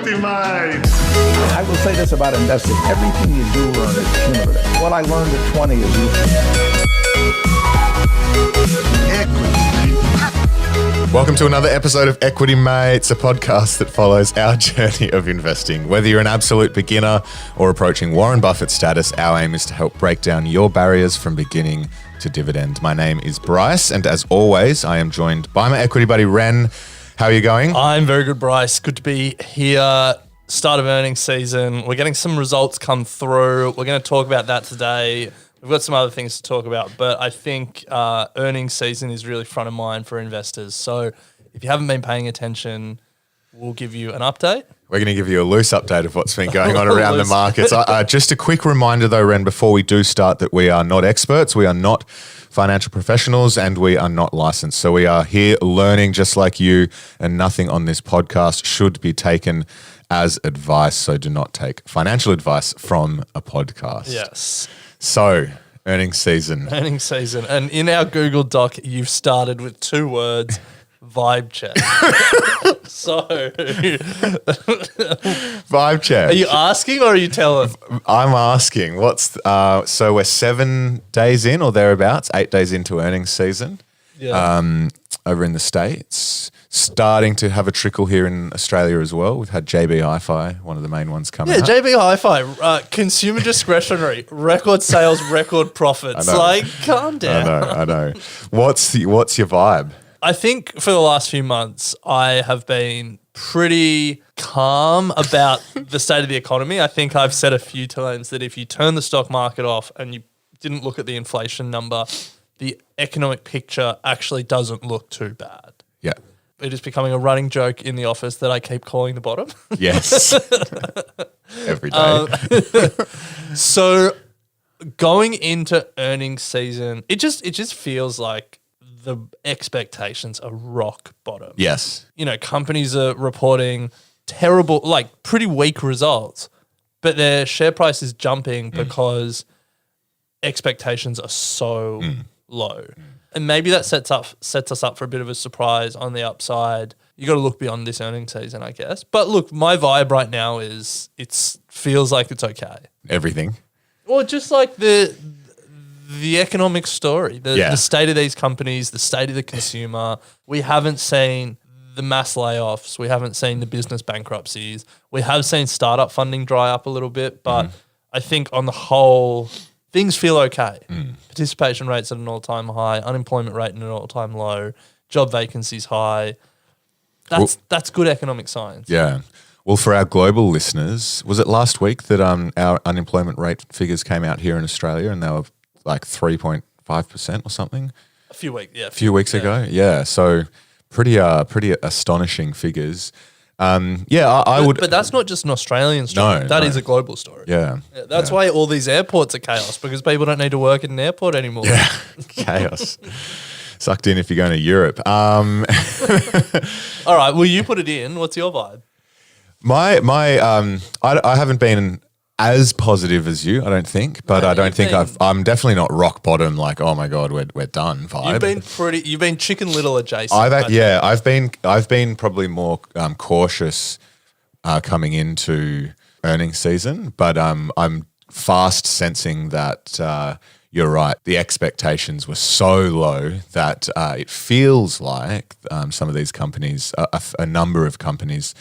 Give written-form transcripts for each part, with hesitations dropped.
equity, mate. I will say this about investing. Everything you do learn is cumulative. What I learned at 20 is useful. Welcome to another episode of Equity Mates, a podcast that follows our journey of investing. Whether you're an absolute beginner or approaching Warren Buffett status, our aim is to help break down your barriers from beginning to dividend. My name is Bryce, and as always, I am joined by my equity buddy, Ren. How are you going? I'm very good, Bryce. Good to be here. Start of earnings season. We're getting some results come through. We're going to talk about that today. We've got some other things to talk about, but I think earnings season is really front of mind for investors. So if you haven't been paying attention, we'll give you an update. We're going to give you a loose update of what's been going on around the markets. Just a quick reminder though, Ren, before we do start, that we are not experts, we are not financial professionals, and we are not licensed. So we are here learning just like you, and nothing on this podcast should be taken as advice. So do not take financial advice from a podcast. Yes. So, earnings season. Earnings season. And in our Google Doc, you've started with 2 words, vibe check. So, Vibe check. are you asking or are you telling? I'm asking, so we're 7 days in or thereabouts, 8 days into earnings season. Yeah. Over in the States. Starting to have a trickle here in Australia as well. We've had JB Hi-Fi, one of the main ones coming out. JB Hi-Fi, consumer discretionary, record sales, record profits. Like, calm down. I know. What's your vibe? I think for the last few months, I have been pretty calm about the state of the economy. I think I've said a few times that if you turn the stock market off and you didn't look at the inflation number, the economic picture actually doesn't look too bad. Yeah. It is becoming a running joke in the office that I keep calling the bottom. Yes. Every day. So going into earnings season, it just feels like the expectations are rock bottom. Yes. You know, companies are reporting terrible, like pretty weak results, but their share price is jumping because expectations are so low. And maybe that sets us up for a bit of a surprise on the upside. You got to look beyond this earnings season, I guess. But look, my vibe right now is it feels like it's okay. Everything. Well, just like the economic story, the state of these companies, the state of the consumer. We haven't seen the mass layoffs. We haven't seen the business bankruptcies. We have seen startup funding dry up a little bit, but I think on the whole, things feel okay. Participation rates at an all-time high, unemployment rate at an all-time low, job vacancies high. That's good economic science. Yeah. Well, for our global listeners, was it last week that our unemployment rate figures came out here in Australia and they were like 3.5% or something? A few weeks ago. Yeah. So pretty astonishing figures. I would. But that's not just an Australian story. That is a global story. Yeah. That's why all these airports are chaos, because people don't need to work at an airport anymore. Yeah. Chaos. Sucked in if you're going to Europe. All right. Well, you put it in. What's your vibe? I haven't been as positive as you, I don't think, but I don't think I'm definitely not rock bottom. Like, oh my God, we're done vibe. You've been Chicken Little adjacent. I've been probably more cautious coming into earnings season, but I'm fast sensing that you're right. The expectations were so low that it feels like some of these companies, a number of companies,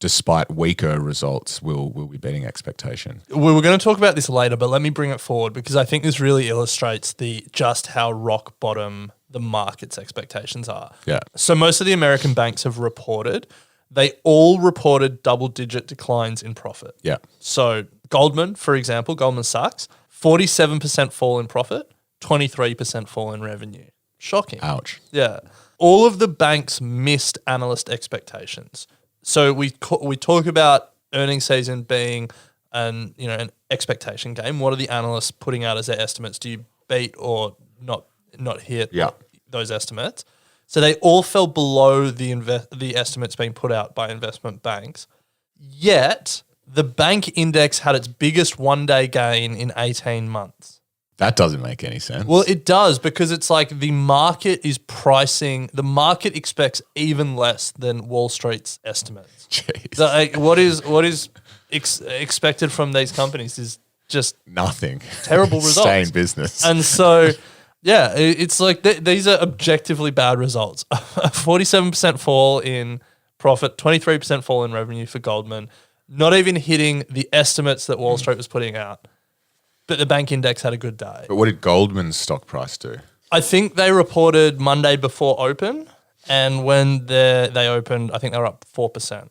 despite weaker results, will be beating expectation. We were going to talk about this later, but let me bring it forward because I think this really illustrates just how rock bottom the market's expectations are. Yeah. So most of the American banks have reported. They all reported double-digit declines in profit. Yeah. So Goldman, for example, Goldman Sachs, 47% fall in profit, 23% fall in revenue. Shocking. Ouch. Yeah. All of the banks missed analyst expectations. So we talk about earnings season being an expectation game. What are the analysts putting out as their estimates? Do you beat or not hit those estimates? So they all fell below the estimates being put out by investment banks. Yet the bank index had its biggest one-day gain in 18 months. That doesn't make any sense. Well, it does, because it's like the market expects even less than Wall Street's estimates. Jeez. So, like, what is expected from these companies is just nothing. Terrible results. Stay in business. And so, yeah, it's like these are objectively bad results. A 47% fall in profit, 23% fall in revenue for Goldman, not even hitting the estimates that Wall Street was putting out. But the bank index had a good day. But what did Goldman's stock price do? I think they reported Monday before open, and when they opened, I think they were up 4%.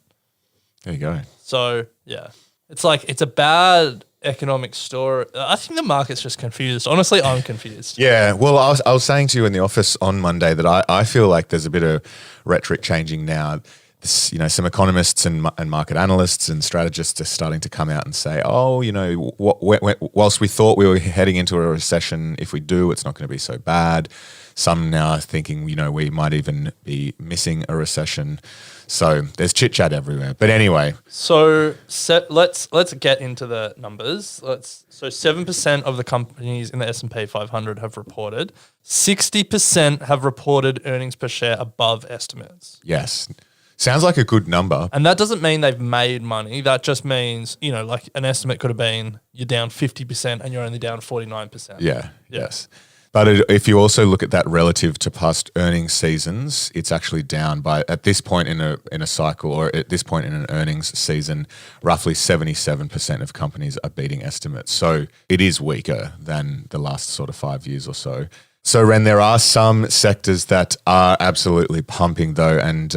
There you go. So, yeah. It's like, it's a bad economic story. I think the market's just confused. Honestly, I'm confused. Yeah. Well, I was saying to you in the office on Monday that I feel like there's a bit of rhetoric changing now. Some economists and market analysts and strategists are starting to come out and say, whilst we thought we were heading into a recession, if we do, it's not going to be so bad. Some now are thinking, we might even be missing a recession. So there's chit chat everywhere. But anyway, so let's get into the numbers. So 7% of the companies in the S&P 500 have reported. 60% have reported earnings per share above estimates. Yes. Sounds like a good number. And that doesn't mean they've made money. That just means, like an estimate could have been you're down 50% and you're only down 49%. Yeah. Yes. But if you also look at that relative to past earnings seasons, it's actually down by, at this point in a cycle, or at this point in an earnings season, roughly 77% of companies are beating estimates. So it is weaker than the last sort of 5 years or so. So, Ren, there are some sectors that are absolutely pumping though, and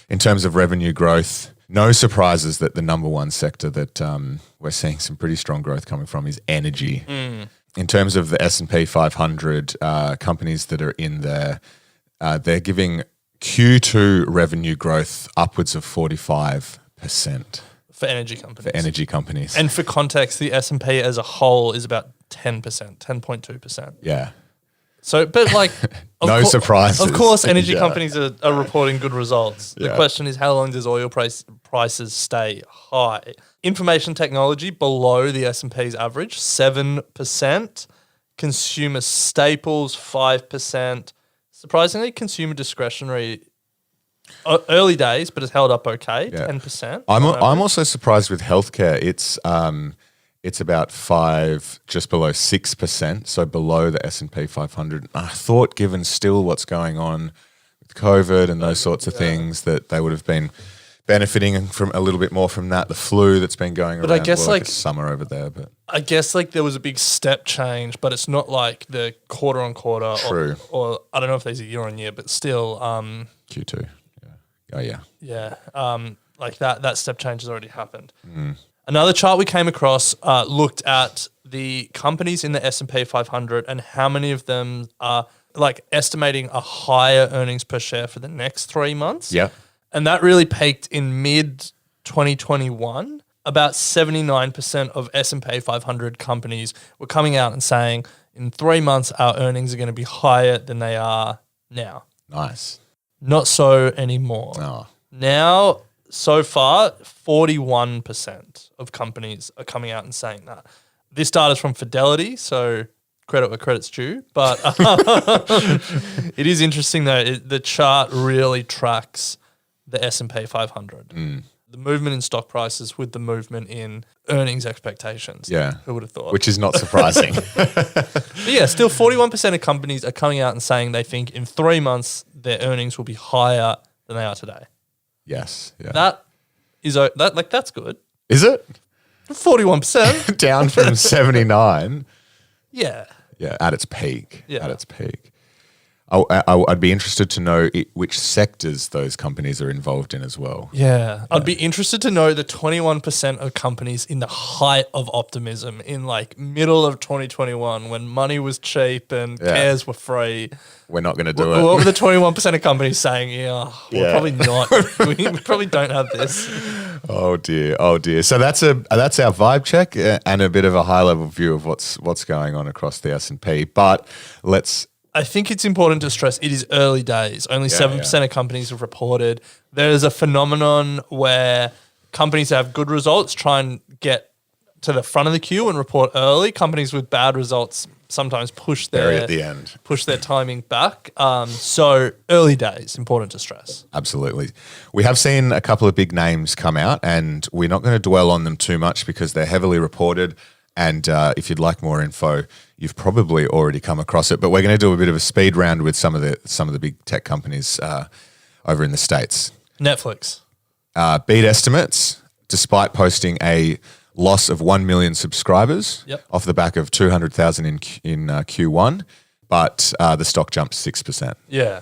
in terms of revenue growth, no surprises that the number one sector that we're seeing some pretty strong growth coming from is energy. In terms of the S&P 500 companies that are in there, they're giving Q2 revenue growth upwards of 45%. For energy companies. And for context, the S&P as a whole is about 10%, 10.2%. Yeah. So, but like, no surprises. Of course, energy companies are reporting good results. The question is, how long does oil prices stay high? Information technology below the S&P's average, 7%. Consumer staples, 5%. Surprisingly, consumer discretionary, early days, but it's held up okay, 10%. I'm also surprised with healthcare. It's about 5, just below 6%, so below the S&P 500. I thought, given still what's going on with COVID and those sorts of things, that they would have been benefiting from a little bit more from that. The flu that's been going around. But I guess it's summer over there. But I guess there was a big step change, but it's not like the quarter on quarter. True. Or I don't know if these are year on year, but still. Q2. Yeah. Oh yeah. Yeah. Like that step change has already happened. Another chart we came across looked at the companies in the S&P 500 and how many of them are estimating a higher earnings per share for the next 3 months. Yeah. And that really peaked in mid-2021. About 79% of S&P 500 companies were coming out and saying, in 3 months, our earnings are going to be higher than they are now. Nice. Not so anymore. Oh. Now, so far, 41% of companies are coming out and saying that. This data is from Fidelity, so credit where credit's due. But it is interesting, though. The chart really tracks the S&P 500. The movement in stock prices with the movement in earnings expectations. Yeah. Who would have thought? Which is not surprising. But yeah, still 41% of companies are coming out and saying they think in 3 months their earnings will be higher than they are today. Yes. Yeah. That's good. Is it? 41%. Down from 79. Yeah. Yeah, at its peak. Yeah. At its peak. I'd be interested to know which sectors those companies are involved in as well. Yeah. I'd be interested to know the 21% of companies in the height of optimism in middle of 2021 when money was cheap and cares were free. We're not going to do it. What were the 21% of companies saying? We're probably not. we probably don't have this. Oh dear. So that's our vibe check and a bit of a high level view of what's going on across the S&P. But I think it's important to stress it is early days. Only 7% of companies have reported. There's a phenomenon where companies that have good results try and get to the front of the queue and report early. Companies with bad results sometimes push Very their at the end. push their timing back. So early days, important to stress. Absolutely. We have seen a couple of big names come out, and we're not going to dwell on them too much because they're heavily reported. And if you'd like more info, you've probably already come across it. But we're going to do a bit of a speed round with some of the big tech companies over in the States. Netflix. Beat estimates, despite posting a loss of 1 million subscribers off the back of 200,000 in Q1, but the stock jumped 6%. Yeah.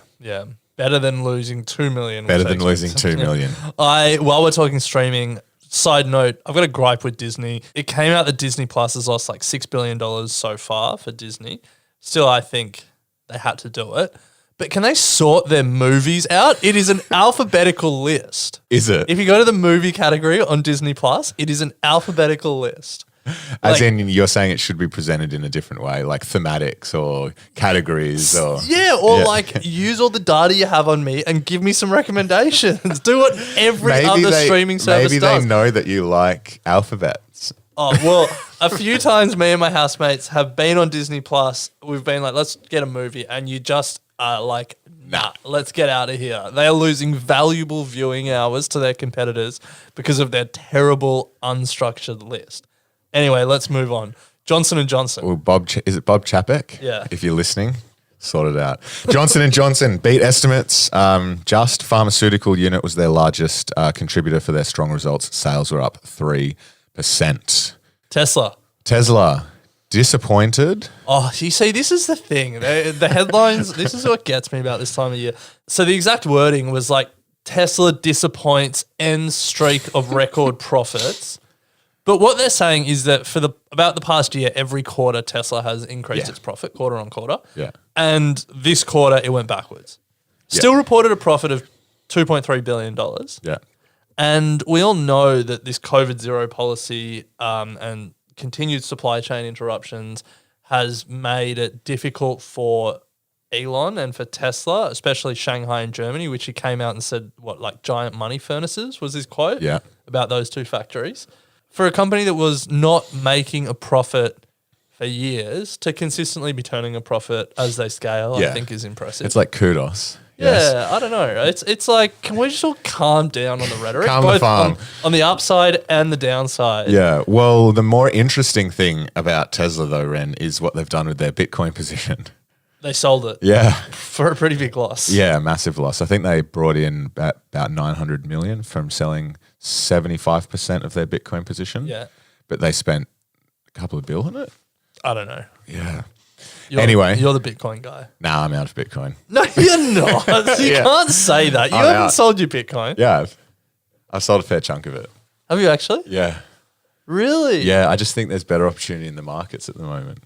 Better than losing 2 million. Better than losing 2 million. While we're talking streaming, side note, I've got a gripe with Disney. It came out that Disney Plus has lost like $6 billion so far for Disney. Still, I think they had to do it. But can they sort their movies out? It is an alphabetical list. Is it? If you go to the movie category on Disney Plus, it is an alphabetical list. As in, you're saying it should be presented in a different way, like thematics or categories or... Like use all the data you have on me and give me some recommendations. Do what every other streaming service does. Maybe they know that you like alphabets. Oh, well, a few times me and my housemates have been on Disney Plus. We've been like, let's get a movie. And you just are like, nah, let's get out of here. They are losing valuable viewing hours to their competitors because of their terrible, unstructured list. Anyway, let's move on. Johnson & Johnson. Well, is it Bob Chapek? Yeah. If you're listening, sort it out. Johnson & Johnson beat estimates. Just Pharmaceutical unit was their largest contributor for their strong results. Sales were up 3%. Tesla. Disappointed. Oh, you see, this is the thing. The headlines, this is what gets me about this time of year. So the exact wording was like, Tesla disappoints, ends streak of record profits. But what they're saying is that for about the past year, every quarter Tesla has increased its profit quarter on quarter. Yeah. And this quarter it went backwards. Still reported a profit of $2.3 billion. Yeah. And we all know that this COVID zero policy and continued supply chain interruptions has made it difficult for Elon and for Tesla, especially Shanghai and Germany, which he came out and said, like giant money furnaces was his quote about those two factories. For a company that was not making a profit for years to consistently be turning a profit as they scale, I think is impressive. It's like kudos. Yeah, I don't know. It's like, can we just all calm down on the rhetoric? Calm the farm. On the upside and the downside. Yeah. Well, the more interesting thing about Tesla, though, Ren, is what they've done with their Bitcoin position. They sold it. Yeah. For a pretty big loss. Yeah, massive loss. I think they brought in about 900 million from selling 75% of their Bitcoin position. Yeah. But they spent a couple of $1 billion on it. I don't know. Yeah. You're the Bitcoin guy. Nah, I'm out of Bitcoin. No, you're not. You can't say that. You haven't sold your Bitcoin. Yeah, I've sold a fair chunk of it. Have you actually? Yeah. Really? Yeah, I just think there's better opportunity in the markets at the moment.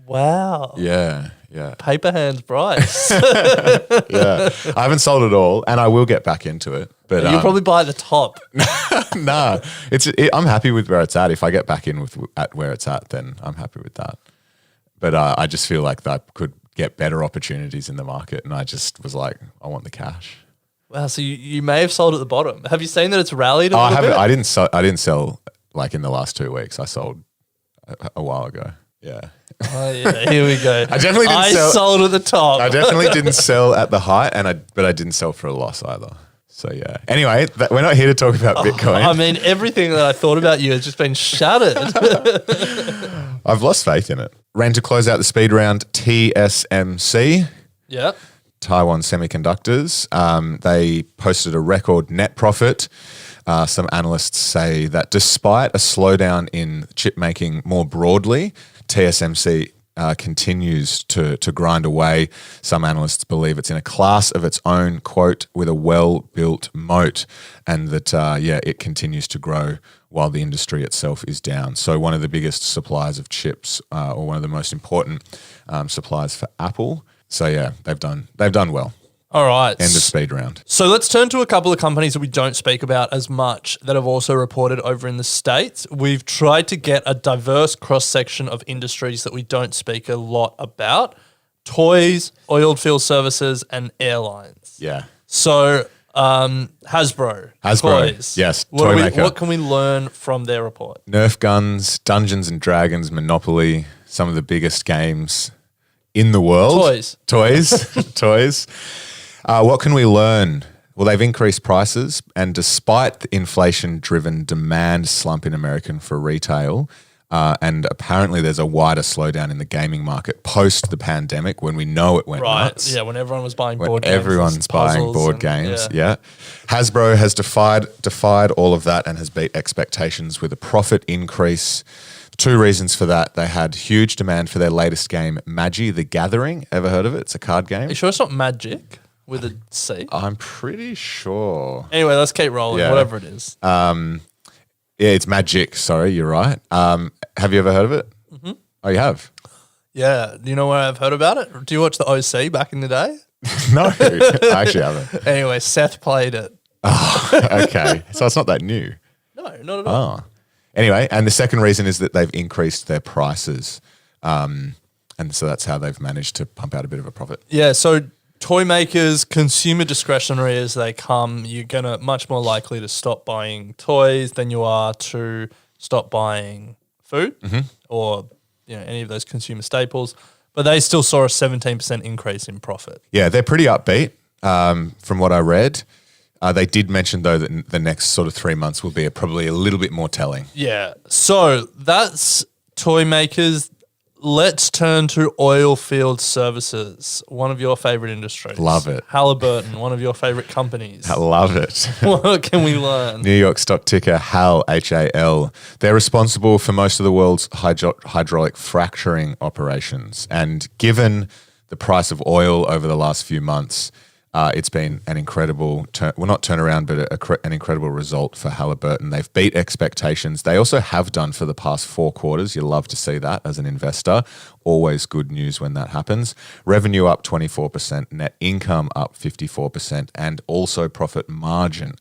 Wow. Yeah. Paper hands Bryce. Yeah. I haven't sold it all, and I will get back into it. But you'll probably buy at the top. Nah, I'm happy with where it's at. If I get back in at where it's at, then I'm happy with that. But I just feel like that could get better opportunities in the market, and I just was like, I want the cash. Wow, so you may have sold at the bottom. Have you seen that it's rallied a little bit? I didn't sell like in the last 2 weeks. I sold a while ago. Yeah. Oh yeah, here we go. I definitely didn't sell. Sold at the top. I definitely didn't sell at the height, but I didn't sell for a loss either. So yeah. Anyway, we're not here to talk about Bitcoin. I mean, everything that I thought about you has just been shattered. I've lost faith in it. Ran to close out the speed round. TSMC. Yeah. Taiwan Semiconductors. They posted a record net profit. Some analysts say that despite a slowdown in chip making more broadly, TSMC continues to grind away. Some analysts believe it's in a class of its own, quote, with a well-built moat, and that, it continues to grow while the industry itself is down. So one of the biggest suppliers of chips, or one of the most important suppliers for Apple. So yeah, they've done well. All right. End of speed round. So let's turn to a couple of companies that we don't speak about as much that have also reported over in the States. We've tried to get a diverse cross-section of industries that we don't speak a lot about. Toys, oil field services, and airlines. Yeah. So Hasbro. Toys. Yes. What, Toy maker. what can we learn from their report? Nerf guns, Dungeons and Dragons, Monopoly, some of the biggest games in the world. Toys. What can we learn? Well, they've increased prices, and despite the inflation-driven demand slump in American for retail, and apparently there's a wider slowdown in the gaming market post the pandemic when we know it went nuts. Yeah, when everyone was buying board games. Everyone's buying board games, yeah. Hasbro has defied all of that and has beat expectations with a profit increase. Two reasons for that. They had huge demand for their latest game, Magi the Gathering. Ever heard of it? It's a card game. Are you sure it's not Magic with a C? I'm pretty sure. Anyway, let's keep rolling, whatever it is. Yeah, it's Magic. Sorry, you're right. Have you ever heard of it? Mm-hmm. Oh, you have? Yeah. Do you know where I've heard about it? Do you watch the OC back in the day? No, I actually haven't. Anyway, Seth played it. Oh, okay. So it's not that new. No, not at all. Oh. Anyway, and the second reason is that they've increased their prices. And so that's how they've managed to pump out a bit of a profit. Yeah, so toy makers, consumer discretionary as they come, you're gonna much more likely to stop buying toys than you are to stop buying food or any of those consumer staples. But they still saw a 17% increase in profit. Yeah, they're pretty upbeat from what I read. They did mention, though, that the next sort of 3 months will be probably a little bit more telling. Yeah. So that's toy makers. Let's turn to oil field services, one of your favorite industries. Love it. Halliburton, one of your favorite companies. I love it. What can we learn? New York stock ticker HAL, HAL. They're responsible for most of the world's hydraulic fracturing operations. And given the price of oil over the last few months, it's been an incredible, not turnaround, but an incredible result for Halliburton. They've beat expectations. They also have done for the past 4 quarters. You love to see that as an investor. Always good news when that happens. Revenue up 24%, net income up 54%, and also profit margin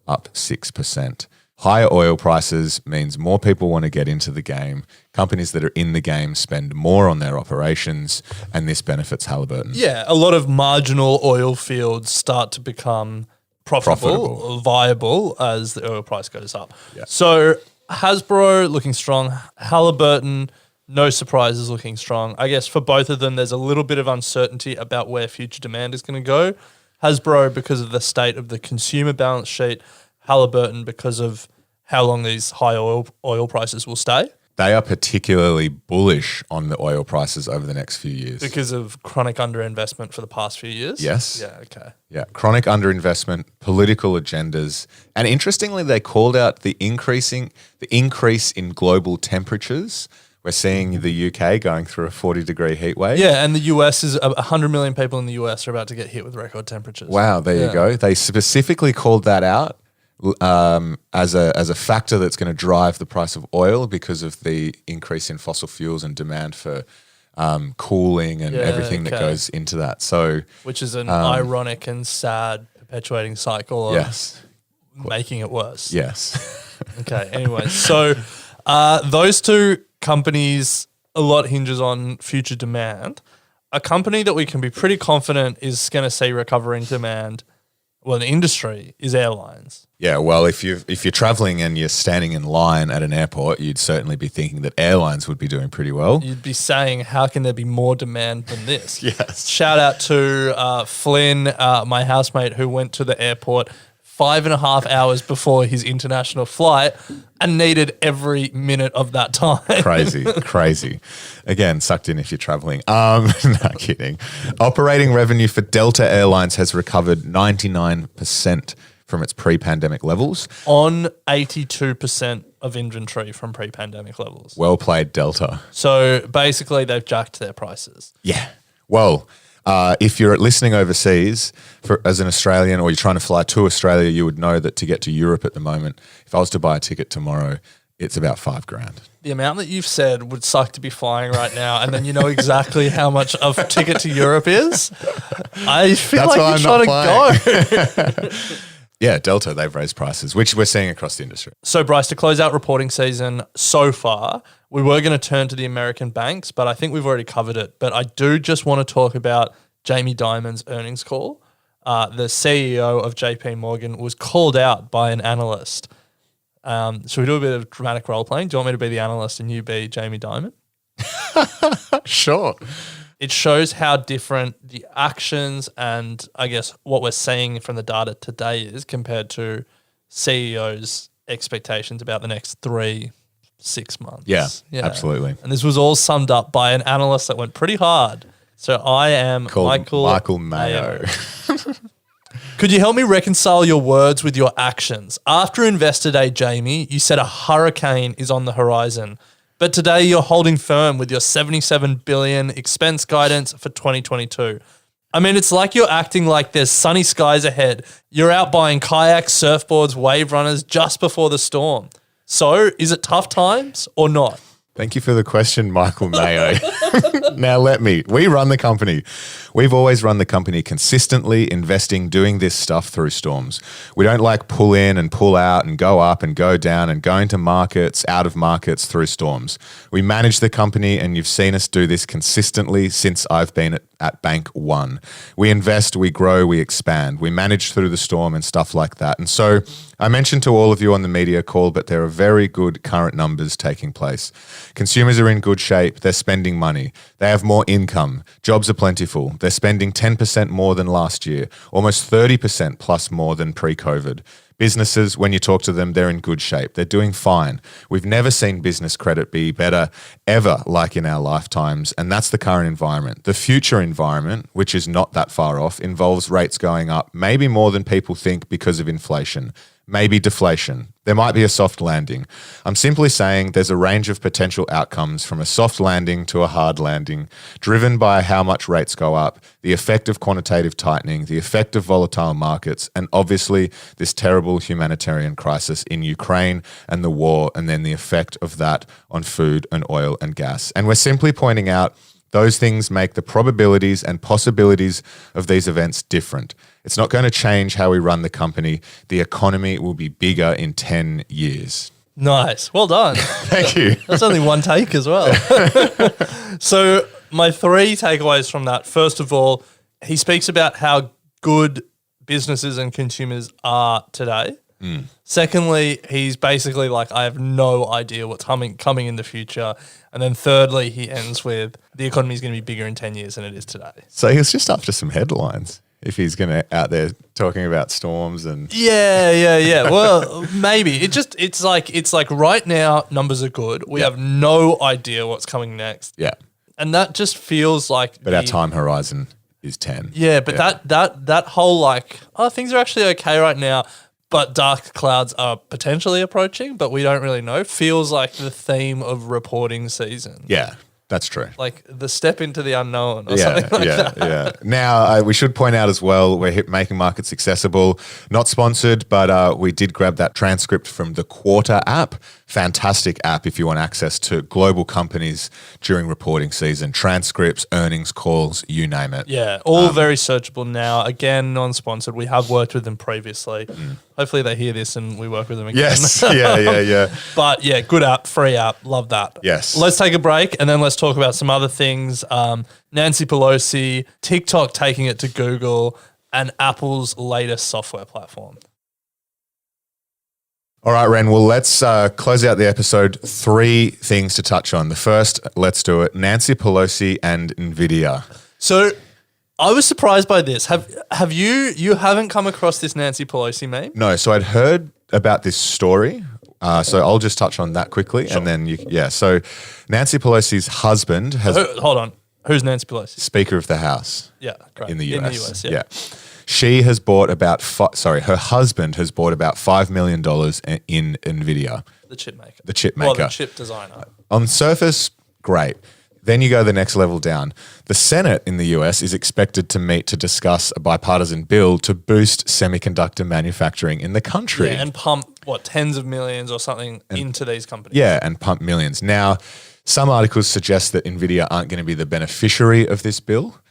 up 6%. Higher oil prices means more people want to get into the game. Companies that are in the game spend more on their operations, and this benefits Halliburton. Yeah, a lot of marginal oil fields start to become profitable. Viable as the oil price goes up. Yeah. So Hasbro looking strong, Halliburton, no surprises, looking strong. I guess for both of them, there's a little bit of uncertainty about where future demand is going to go. Hasbro because of the state of the consumer balance sheet, Halliburton because of how long these high oil prices will stay. They are particularly bullish on the oil prices over the next few years. Because of chronic underinvestment for the past few years? Yes. Yeah, okay. Yeah, chronic underinvestment, political agendas. And interestingly, they called out the increase in global temperatures. We're seeing the UK going through a 40-degree heat wave. Yeah, and the US is 100 million people in the US are about to get hit with record temperatures. Wow, there you go. They specifically called that out as a factor that's going to drive the price of oil because of the increase in fossil fuels and demand for cooling and everything that goes into that. So, which is an ironic and sad perpetuating cycle of making it worse. Yes. Okay. Anyway, so those two companies, a lot hinges on future demand. A company that we can be pretty confident is going to see recovering demand. Well, the industry is airlines. Yeah, well, if you're traveling and you're standing in line at an airport, you'd certainly be thinking that airlines would be doing pretty well. You'd be saying, how can there be more demand than this? Yes. Shout out to Flynn, my housemate, who went to the airport 5.5 hours before his international flight and needed every minute of that time. Crazy. Again, sucked in if you're traveling. Not kidding. Operating revenue for Delta Airlines has recovered 99% from its pre-pandemic levels. On 82% of inventory from pre-pandemic levels. Well played, Delta. So basically they've jacked their prices. Yeah. Well, if you're listening overseas as an Australian or you're trying to fly to Australia, you would know that to get to Europe at the moment, if I was to buy a ticket tomorrow, it's about $5,000. The amount that you've said would suck to be flying right now, and then you know exactly how much of a ticket to Europe is. I feel like you're trying to go. Yeah, Delta, they've raised prices, which we're seeing across the industry. So, Bryce, to close out reporting season so far, we were going to turn to the American banks, but I think we've already covered it. But I do just want to talk about Jamie Dimon's earnings call. the CEO of JP Morgan was called out by an analyst. Should we do a bit of dramatic role playing? Do you want me to be the analyst and you be Jamie Dimon? Sure. It shows how different the actions and I guess what we're seeing from the data today is compared to CEOs' expectations about the next 3-6 months. Yeah, absolutely. And this was all summed up by an analyst that went pretty hard. So I am Michael Mayo. Could you help me reconcile your words with your actions? After Investor Day, Jamie, you said a hurricane is on the horizon. But today you're holding firm with your $77 billion expense guidance for 2022. I mean, it's like you're acting like there's sunny skies ahead. You're out buying kayaks, surfboards, wave runners just before the storm. So is it tough times or not? Thank you for the question, Michael Mayo. Now we run the company. We've always run the company consistently, investing, doing this stuff through storms. We don't like pull in and pull out and go up and go down and go into markets, out of markets through storms. We manage the company and you've seen us do this consistently since I've been at Bank One. We invest, we grow, we expand. We manage through the storm and stuff like that. And so I mentioned to all of you on the media call, but there are very good current numbers taking place. Consumers are in good shape. They're spending money. They have more income. Jobs are plentiful. They're spending 10% more than last year, almost 30% plus more than pre-COVID. Businesses, when you talk to them, they're in good shape. They're doing fine. We've never seen business credit be better ever like in our lifetimes, and that's the current environment. The future environment, which is not that far off, involves rates going up, maybe more than people think because of inflation. Maybe deflation. There might be a soft landing. I'm simply saying there's a range of potential outcomes from a soft landing to a hard landing, driven by how much rates go up, the effect of quantitative tightening, the effect of volatile markets, and obviously this terrible humanitarian crisis in Ukraine and the war, and then the effect of that on food and oil and gas. And we're simply pointing out those things make the probabilities and possibilities of these events different. It's not going to change how we run the company. The economy will be bigger in 10 years. Nice. Well done. Thank you. That's only one take as well. So my 3 takeaways from that. First of all, he speaks about how good businesses and consumers are today. Secondly, he's basically like, I have no idea what's coming in the future. And then thirdly, he ends with, the economy is going to be bigger in 10 years than it is today. So he was just after some headlines. If he's going to out there talking about storms and yeah. Well, maybe it's like right now numbers are good. We have no idea what's coming next. Yeah, and that just feels like. But our time horizon is 10. Yeah, but that whole like, oh, things are actually okay right now, but dark clouds are potentially approaching, but we don't really know. Feels like the theme of reporting season. Yeah. That's true. Like the step into the unknown or something like that. Yeah. Now, we should point out as well, we're making markets accessible. Not sponsored, but we did grab that transcript from the Quarter app. Fantastic app if you want access to global companies during reporting season. Transcripts, earnings calls, you name it. Yeah, all very searchable now. Again, non-sponsored. We have worked with them previously. Hopefully they hear this and we work with them again. Yes, yeah. But yeah, good app, free app. Love that. Yes. Let's take a break and then let's talk about some other things. Nancy Pelosi, TikTok taking it to Google, and Apple's latest software platform. All right, Ren. Well, let's close out the episode. 3 things to touch on. The first, let's do it. Nancy Pelosi and NVIDIA. So I was surprised by this. Have you haven't come across this Nancy Pelosi meme? No. So I'd heard about this story. So I'll just touch on that quickly, and then So Nancy Pelosi's husband has. Hold on. Who's Nancy Pelosi? Speaker of the House. Yeah, great. In the US. In the US, yeah. She has bought about her husband has bought about $5 million in NVIDIA. The chip maker. The chip maker. Well, the chip designer. On surface, great. Then you go the next level down. The Senate in the US is expected to meet to discuss a bipartisan bill to boost semiconductor manufacturing in the country. Yeah, and pump, tens of millions or something into these companies. Yeah, and pump millions. Now, some articles suggest that NVIDIA aren't going to be the beneficiary of this bill.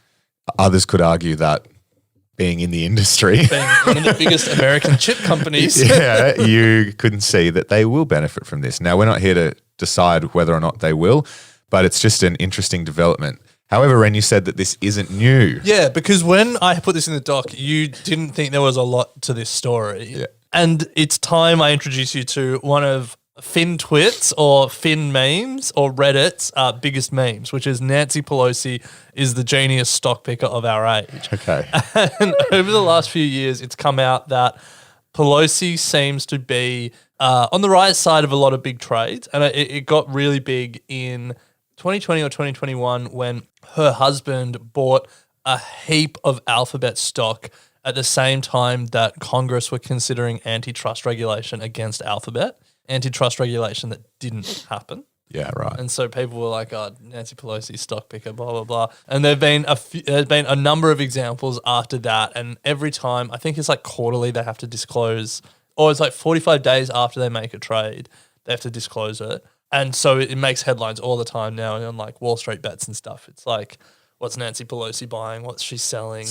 Others could argue that being in the industry, being one of the biggest American chip companies, you couldn't see that they will benefit from this. Now, we're not here to decide whether or not they will, but it's just an interesting development. However, Ren, you said that this isn't new. Yeah, because when I put this in the doc, you didn't think there was a lot to this story. Yeah. And it's time I introduce you to one of FinTwits or Fin memes or Reddit's biggest memes, which is Nancy Pelosi is the genius stock picker of our age. Okay. And over the last few years, it's come out that Pelosi seems to be on the right side of a lot of big trades. And it got really big in 2020 or 2021 when her husband bought a heap of Alphabet stock at the same time that Congress were considering antitrust regulation against Alphabet, antitrust regulation that didn't happen. Yeah, right. And so people were like, oh, Nancy Pelosi, stock picker, blah, blah, blah. And there's been a number of examples after that. And every time, I think it's like quarterly, they have to disclose, or it's like 45 days after they make a trade, they have to disclose it. And so it makes headlines all the time now on like Wall Street bets and stuff. It's like, what's Nancy Pelosi buying? What's she selling?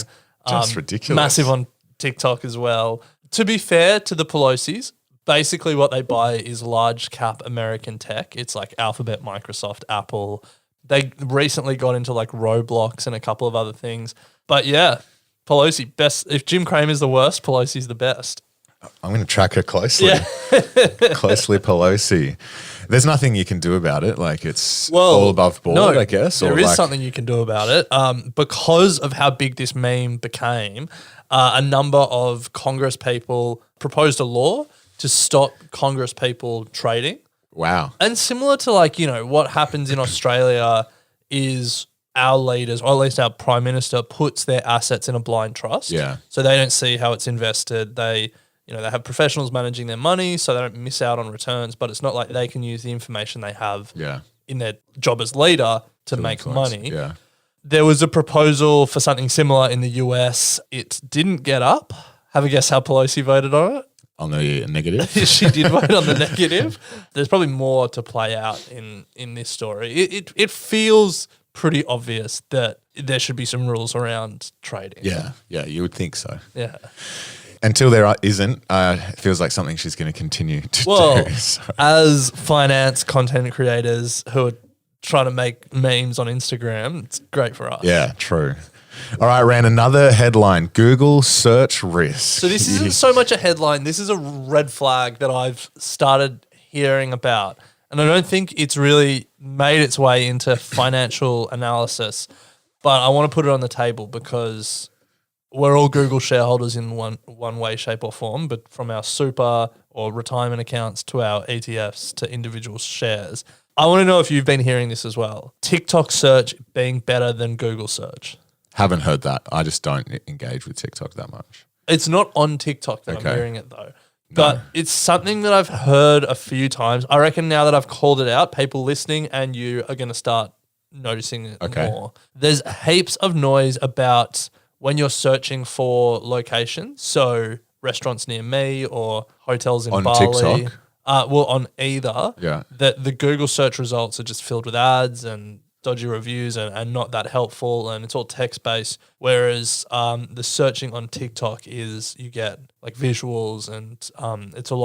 Just ridiculous. Massive on TikTok as well. To be fair to the Pelosis, basically what they buy is large cap American tech. It's like Alphabet, Microsoft, Apple. They recently got into like Roblox and a couple of other things. But yeah, Pelosi, best. If Jim Cramer's the worst, Pelosi's the best. I'm going to track her closely. Yeah. Closely Pelosi. There's nothing you can do about it. Like it's all above board, I guess. There is something you can do about it. Because of how big this meme became, a number of Congress people proposed a law to stop Congress people trading. Wow. And similar to like, what happens in Australia is our leaders, or at least our Prime Minister, puts their assets in a blind trust. Yeah. So they don't see how it's invested. They have professionals managing their money so they don't miss out on returns, but it's not like they can use the information they have in their job as leader to make influence. money. Yeah. There was a proposal for something similar in the US. It didn't get up. Have a guess how Pelosi voted on it? On the negative? She did vote on the negative. There's probably more to play out in this story. It feels pretty obvious that there should be some rules around trading. Yeah, you would think so. Yeah. Until there isn't, it feels like something she's going to continue to do. So. As finance content creators who are trying to make memes on Instagram, it's great for us. Yeah, true. All right, Ran, another headline, Google search risk. So this isn't so much a headline. This is a red flag that I've started hearing about. And I don't think it's really made its way into financial analysis, but I want to put it on the table because we're all Google shareholders in one way, shape or form, but from our super or retirement accounts to our ETFs to individual shares. I want to know if you've been hearing this as well. TikTok search being better than Google search. Haven't heard that. I just don't engage with TikTok that much. It's not on TikTok that I'm hearing it though. But it's something that I've heard a few times. I reckon now that I've called it out, people listening and you are going to start noticing it more. There's heaps of noise about when you're searching for locations, so restaurants near me or hotels in on Bali. TikTok? On either. Yeah. That the Google search results are just filled with ads and dodgy reviews and not that helpful, and it's all text-based, whereas the searching on TikTok is you get like visuals and it's a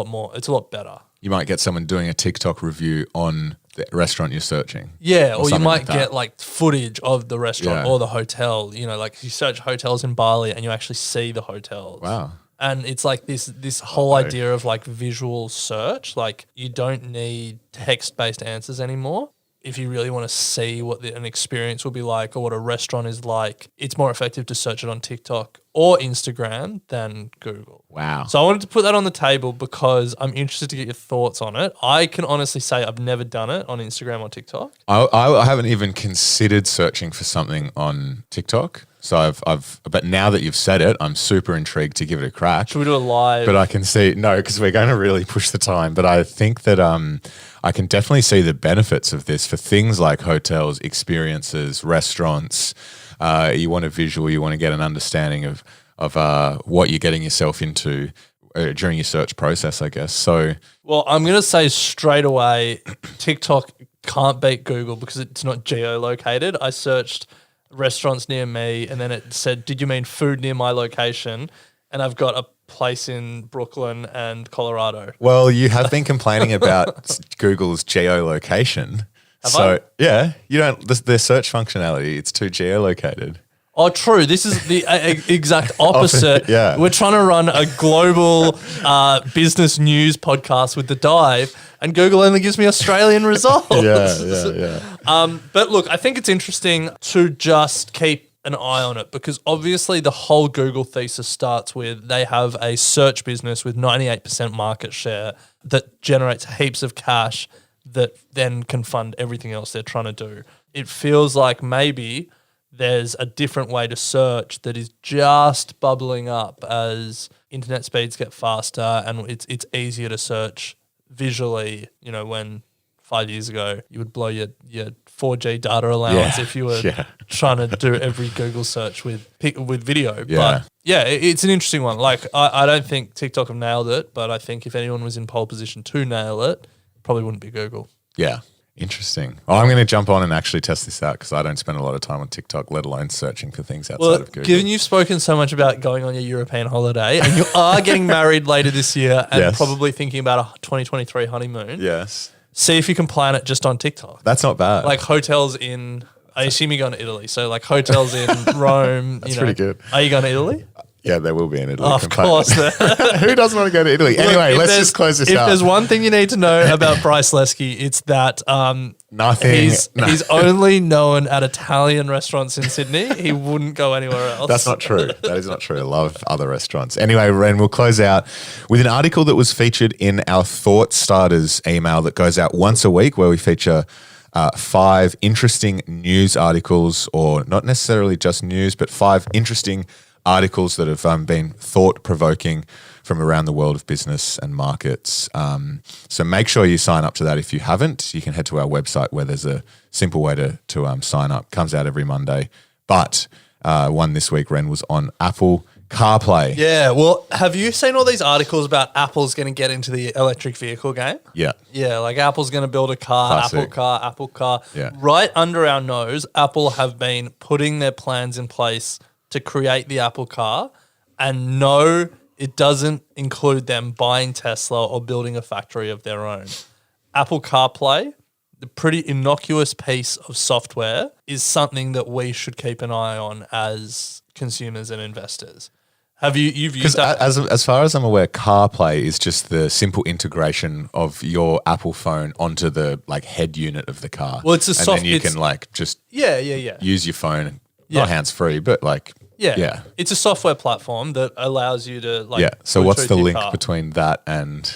lot better. You might get someone doing a TikTok review on the restaurant you're searching. Yeah, or you might get like footage of the restaurant or the hotel. Like you search hotels in Bali and you actually see the hotels. Wow. And it's like this whole idea of like visual search. Like you don't need text-based answers anymore. If you really want to see what an experience will be like or what a restaurant is like, it's more effective to search it on TikTok or Instagram than Google. Wow. So I wanted to put that on the table because I'm interested to get your thoughts on it. I can honestly say I've never done it on Instagram or TikTok. I haven't even considered searching for something on TikTok. So but now that you've said it, I'm super intrigued to give it a crack. Should we do a live? But I can see, no, because we're going to really push the time. But I think that I can definitely see the benefits of this for things like hotels, experiences, restaurants. You want a visual, you want to get an understanding of what you're getting yourself into during your search process, I guess. So, well, I'm going to say straight away, TikTok can't beat Google because it's not geolocated. I searched restaurants near me and then it said, did you mean food near my location? And I've got a place in Brooklyn and Colorado. Well, you have been complaining about Google's geolocation. Yeah, you don't. The search functionality, it's too geolocated. Oh, true. This is the exact opposite. Yeah. We're trying to run a global business news podcast with The Dive, and Google only gives me Australian results. Yeah. But look, I think it's interesting to just keep an eye on it, because obviously the whole Google thesis starts with they have a search business with 98% market share that generates heaps of cash that then can fund everything else they're trying to do. It feels like maybe there's a different way to search that is just bubbling up as internet speeds get faster and it's easier to search visually, when 5 years ago you would blow your 4G data allowance if you were trying to do every Google search with video. Yeah. But it's an interesting one. Like I don't think TikTok have nailed it, but I think if anyone was in pole position to nail it, probably wouldn't be Google. Yeah. Interesting. Well, I'm going to jump on and actually test this out because I don't spend a lot of time on TikTok, let alone searching for things outside of Google. Given you've spoken so much about going on your European holiday and you are getting married later this year and probably thinking about a 2023 honeymoon. Yes. See if you can plan it just on TikTok. That's not bad. Like hotels in, I assume you're going to Italy. So like hotels in Rome. That's pretty good. Are you going to Italy? Yeah, there will be in Italy. Oh, of course. Who doesn't want to go to Italy? Anyway, let's just close this If up. there's one thing you need to know about Bryce Lesky, it's that Nothing. He's only known at Italian restaurants in Sydney. He wouldn't go anywhere else. That's not true. That is not true. I love other restaurants. Anyway, Ren, we'll close out with an article that was featured in our Thought Starters email that goes out once a week, where we feature 5 interesting news articles, or not necessarily just news, but 5 interesting articles that have been thought-provoking from around the world of business and markets. So make sure you sign up to that if you haven't. You can head to our website where there's a simple way to sign up. Comes out every Monday. But one this week, Ren, was on Apple CarPlay. Yeah, well, have you seen all these articles about Apple's going to get into the electric vehicle game? Yeah. Yeah, like Apple's going to build a car, Classic. Apple car. Yeah. Right under our nose, Apple have been putting their plans in place to create the Apple car, and no, it doesn't include them buying Tesla or building a factory of their own. Apple CarPlay, the pretty innocuous piece of software, is something that we should keep an eye on as consumers and investors. You've used that? As far as I'm aware, CarPlay is just the simple integration of your Apple phone onto the head unit of the car. Well, it's a and then you can just use your phone. Not hands-free, but Yeah. It's a software platform that allows you to So what's the link car. between that and...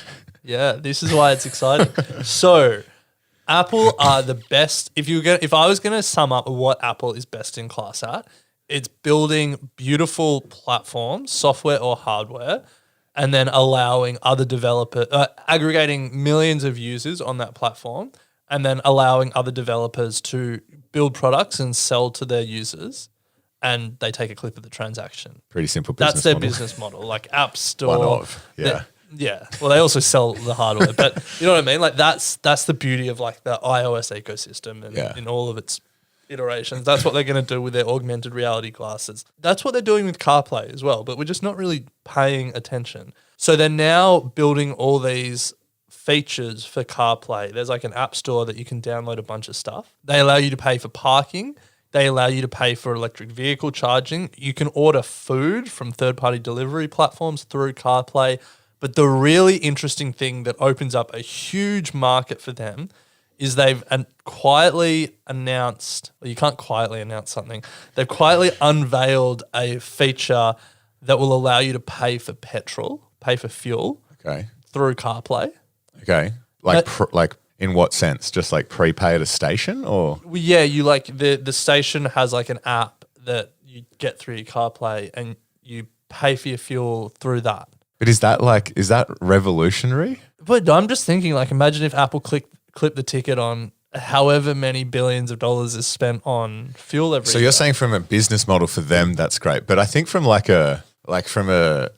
Yeah, this is why it's exciting. So Apple are the best. If I was going to sum up what Apple is best in class at, it's building beautiful platforms, software or hardware, and then allowing other developers, aggregating millions of users on that platform, and then allowing other developers to build products and sell to their users, and they take a clip of the transaction. Pretty simple business That's their model. business model, like App Store. One of, yeah. Yeah. Well, they also sell the hardware, but you know what I mean? Like that's the beauty of the iOS ecosystem and in all of its iterations. That's what they're going to do with their augmented reality glasses. That's what they're doing with CarPlay as well, but we're just not really paying attention. So they're now building all these features for CarPlay. There's an app store that you can download a bunch of stuff. They allow you to pay for parking. They allow you to pay for electric vehicle charging. You can order food from third-party delivery platforms through CarPlay. But the really interesting thing that opens up a huge market for them is they've quietly announced, well, you can't quietly announce something. They've quietly unveiled a feature that will allow you to pay for fuel through CarPlay. Okay. In what sense? Just prepay at a station or? Well, yeah, you the station has an app that you get through your CarPlay and you pay for your fuel through that. But is that revolutionary? But I'm just thinking, imagine if Apple clipped the ticket on however many billions of dollars is spent on fuel every year. So you're saying from a business model for them, that's great. But I think from from a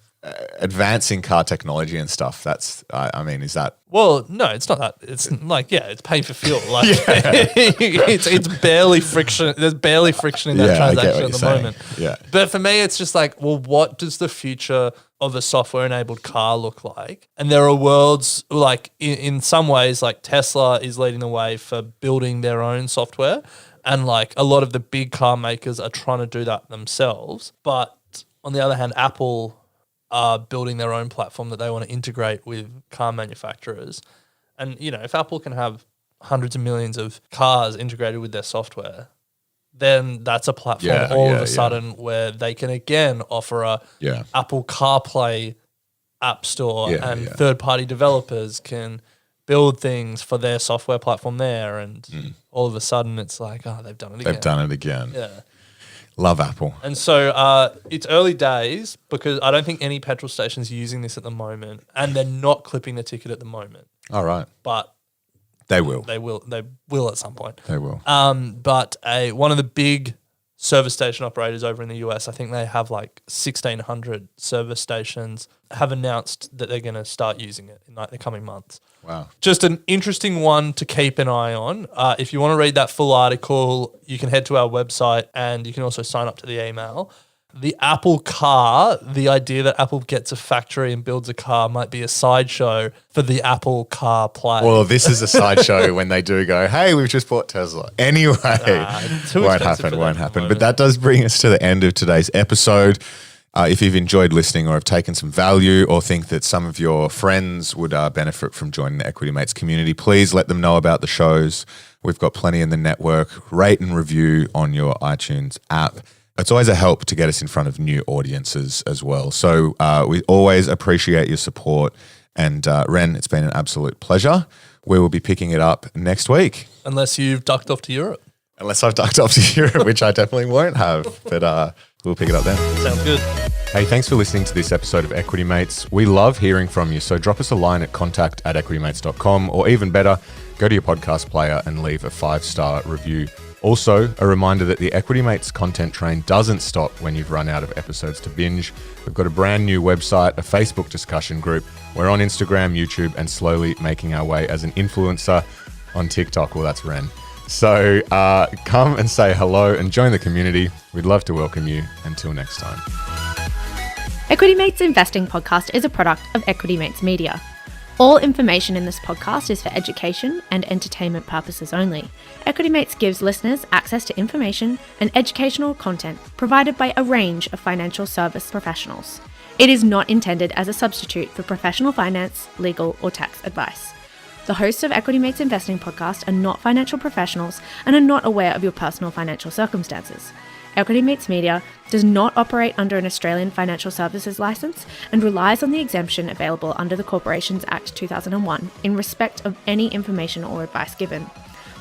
advancing car technology and stuff, that's, is that? Well, no, it's not that. It's it's pay for fuel. It's barely friction. There's barely friction in that transaction at the moment. Yeah. But for me, it's just well, what does the future of a software-enabled car look like? And there are worlds, like in some ways, like Tesla is leading the way for building their own software, and like a lot of the big car makers are trying to do that themselves. But on the other hand, Apple are building their own platform that they want to integrate with car manufacturers. And, you know, if Apple can have hundreds of millions of cars integrated with their software, then that's a platform all of a sudden where they can again offer a Apple CarPlay app store, and third-party developers can build things for their software platform there, and all of a sudden it's like, oh, they've done it again. They've done it again. Yeah. Love Apple. And so it's early days because I don't think any petrol stations are using this at the moment, and they're not clipping the ticket at the moment. All right. But they will. They will at some point. They will. But one of the big service station operators over in the US, I think they have like 1,600 service stations, have announced that they're going to start using it in like the coming months. Wow. Just an interesting one to keep an eye on. If you want to read that full article, you can head to our website, and you can also sign up to the email. The Apple car, the idea that Apple gets a factory and builds a car might be a sideshow for the Apple CarPlay. Well, this is a sideshow when they do go, hey, we've just bought Tesla. Anyway, won't happen. But that does bring us to the end of today's episode. If you've enjoyed listening or have taken some value or think that some of your friends would benefit from joining the Equity Mates community, please let them know about the shows. We've got plenty in the network. Rate and review on your iTunes app. It's always a help to get us in front of new audiences as well. So we always appreciate your support. And Ren, it's been an absolute pleasure. We will be picking it up next week. Unless you've ducked off to Europe. Unless I've ducked off to Europe, which I definitely won't have. But we'll pick it up then. Sounds good. Hey, thanks for listening to this episode of Equity Mates. We love hearing from you. So drop us a line at contact@equitymates.com, or even better, go to your podcast player and leave a 5-star review. Also, a reminder that the Equity Mates content train doesn't stop when you've run out of episodes to binge. We've got a brand new website, a Facebook discussion group. We're on Instagram, YouTube, and slowly making our way as an influencer on TikTok. Well, that's Ren. So come and say hello and join the community. We'd love to welcome you. Until next time. Equity Mates Investing Podcast is a product of Equity Mates Media. All information in this podcast is for education and entertainment purposes only. Equity Mates gives listeners access to information and educational content provided by a range of financial service professionals. It is not intended as a substitute for professional finance, legal, or tax advice. The hosts of Equity Mates Investing Podcast are not financial professionals and are not aware of your personal financial circumstances. Equity Mates Media does not operate under an Australian Financial Services licence and relies on the exemption available under the Corporations Act 2001 in respect of any information or advice given.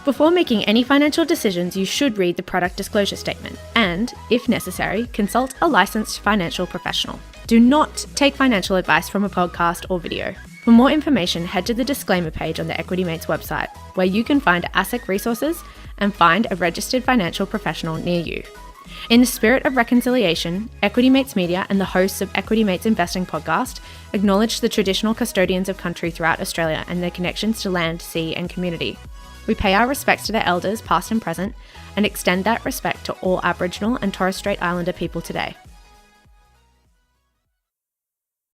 Before making any financial decisions, you should read the product disclosure statement and, if necessary, consult a licensed financial professional. Do not take financial advice from a podcast or video. For more information, head to the disclaimer page on the Equity Mates website, where you can find ASIC resources and find a registered financial professional near you. In the spirit of reconciliation, Equity Mates Media and the hosts of Equity Mates Investing Podcast acknowledge the traditional custodians of country throughout Australia and their connections to land, sea and community. We pay our respects to their elders, past and present, and extend that respect to all Aboriginal and Torres Strait Islander people today.